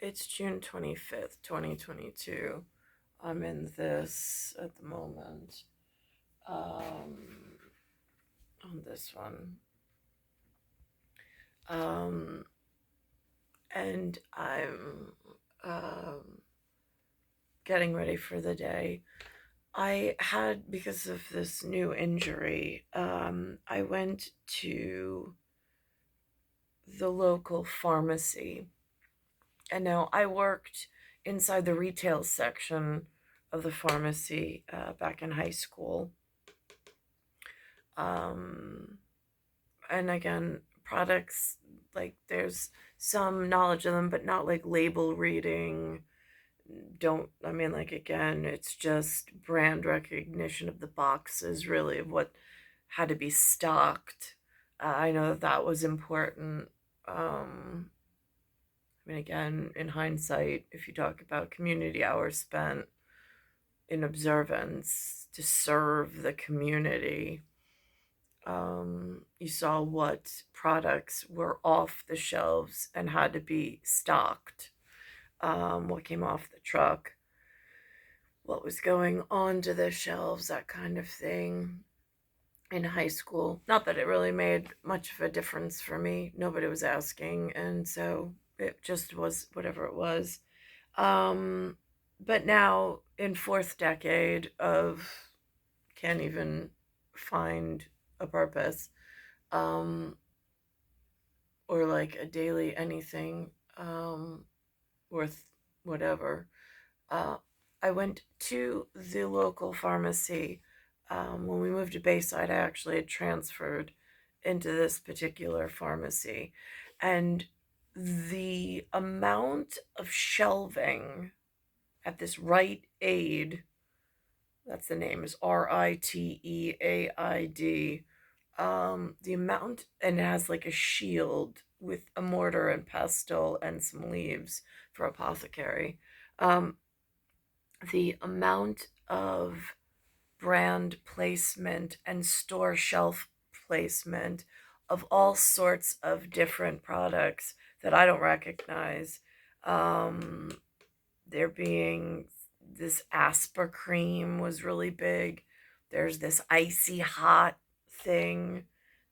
It's June 25th, 2022. I'm in this at the moment. On this one. Um, and I'm getting ready for the day. I had, because of this new injury, I went to the local pharmacy. And now I worked inside the retail section of the pharmacy back in high school. Um, and again, products, like there's some knowledge of them, but not like label reading. I mean, like, again, it's just brand recognition of the boxes, really, of what had to be stocked. I know that was important. I mean, again, in hindsight, if you talk about community hours spent in observance to serve the community, you saw what products were off the shelves and had to be stocked, what came off the truck, what was going onto the shelves, that kind of thing. In high school, not that it really made much of a difference for me. Nobody was asking, and so it just was whatever it was. Um, but now in fourth decade of can't even find a purpose, um, or like a daily anything, worth whatever. Uh, I went to the local pharmacy. When we moved to Bayside, I actually had transferred into this particular pharmacy. And the amount of shelving at this Rite Aid, that's the name, is Riteaid. The amount, and it has like a shield with a mortar and pestle and some leaves for apothecary. Um, the amount of brand placement and store shelf placement of all sorts of different products that I don't recognize. Um, there being this Asper cream was really big. There's this icy hot thing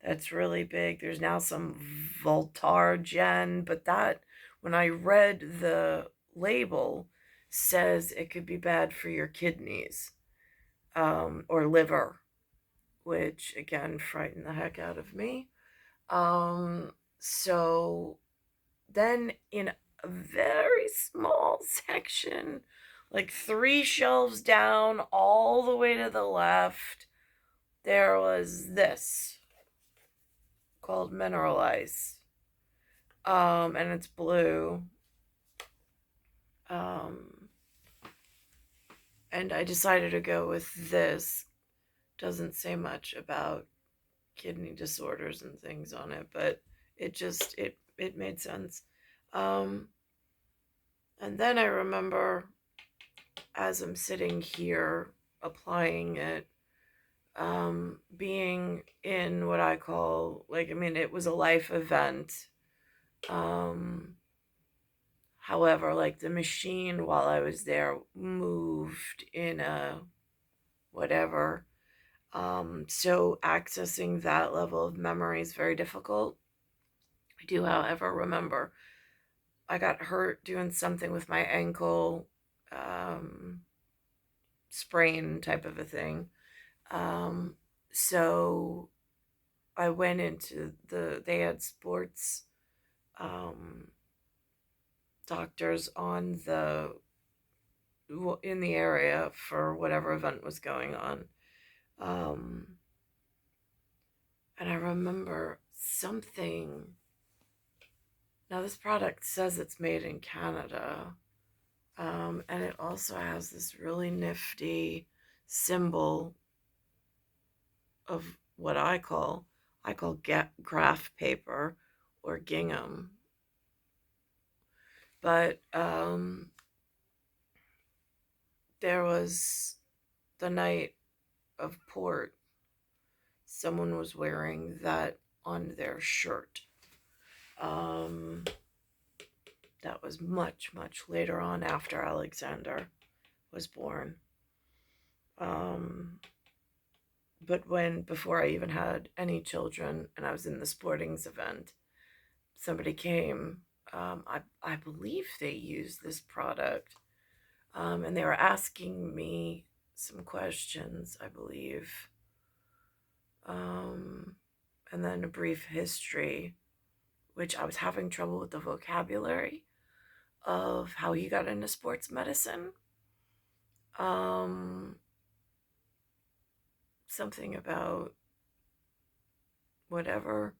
that's really big. There's now some Voltar Gen, but that, when I read the label, says it could be bad for your kidneys, or liver, which again frightened the heck out of me. So then in a very small section, like three shelves down, all the way to the left, there was this called Mineral Ice. And it's blue. Um, and I decided to go with this. Doesn't say much about kidney disorders and things on it, but it made sense. Um, and then I remember, as I'm sitting here applying it, being in what I call, like, I mean, it was a life event. Um, However, like, the machine while I was there moved in a whatever. So accessing that level of memory is very difficult. I do, however, remember I got hurt doing something with my ankle, um, sprain type of a thing. Um, so I went into they had sports um, doctors in the area for whatever event was going on. Um, and I remember something. Now, this product says it's made in Canada, and it also has this really nifty symbol of what I call graph paper or gingham. But there was the night of port, someone was wearing that on their shirt. Um, That was much, much later on after Alexander was born. Um, but before I even had any children and I was in the sportings event, somebody came. I believe they used this product, and they were asking me some questions, I believe, and then a brief history, which I was having trouble with the vocabulary of how he got into sports medicine. Um, Something about whatever.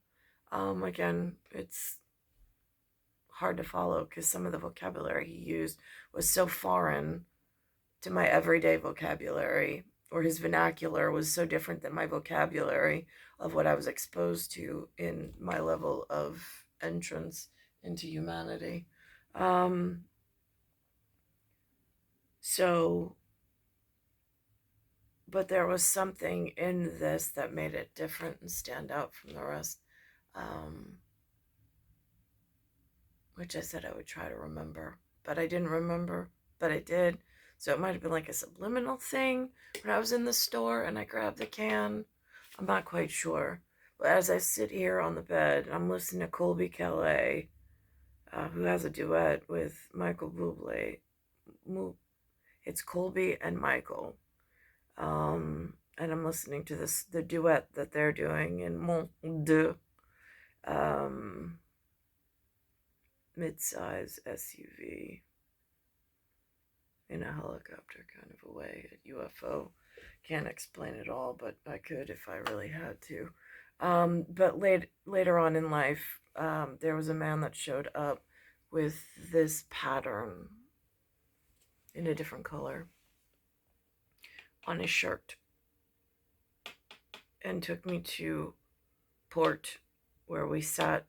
Again, it's hard to follow because some of the vocabulary he used was so foreign to my everyday vocabulary, or his vernacular was so different than my vocabulary of what I was exposed to in my level of entrance into humanity. Um, so, but there was something in this that made it different and stand out from the rest, um, which I said I would try to remember, but I didn't remember, but I did. So it might have been like a subliminal thing when I was in the store and I grabbed the can. I'm not quite sure. But as I sit here on the bed, I'm listening to Colby Calais, who has a duet with Michael Bublé. It's Colby and Michael. And I'm listening to the duet that they're doing in Mont de mid-size SUV in a helicopter kind of a way, a UFO. Can't explain it all, but I could if I really had to. But later on in life, there was a man that showed up with this pattern in a different color on his shirt and took me to port where we sat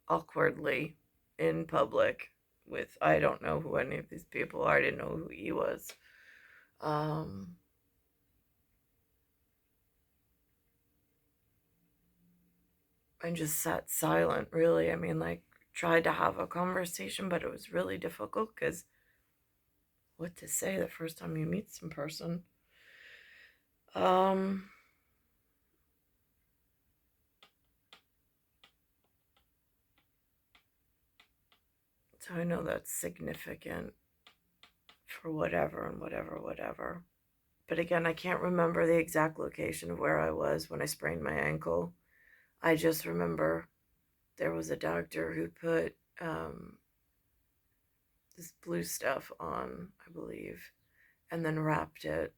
awkwardly in public with, I don't know who any of these people are. I didn't know who he was. And just sat silent, really. I mean, like, tried to have a conversation, but it was really difficult because what to say the first time you meet some person. So I know that's significant for whatever and whatever. But again, I can't remember the exact location of where I was when I sprained my ankle. I just remember there was a doctor who put this blue stuff on, I believe, and then wrapped it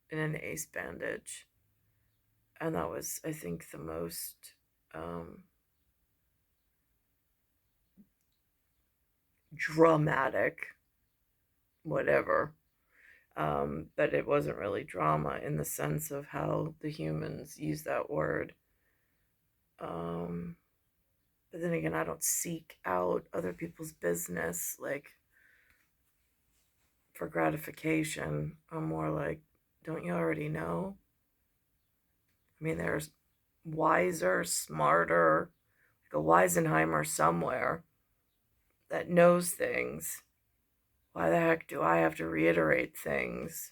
in an ace bandage. And that was, I think, the most dramatic, whatever. But it wasn't really drama in the sense of how the humans use that word. But then again, I don't seek out other people's business like for gratification. I'm more like, don't you already know? I mean, there's wiser, smarter, like a Weisenheimer somewhere that knows things. Why the heck do I have to reiterate things?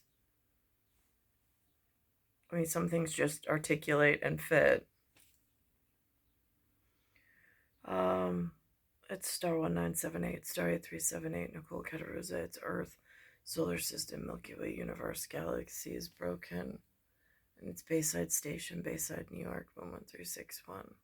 I mean, some things just articulate and fit. It's star 1978, star 8378, Nicole, Cattaruzza, it's Earth, solar system, Milky Way, universe, galaxy is broken, and it's Bayside Station, Bayside, New York, 11361.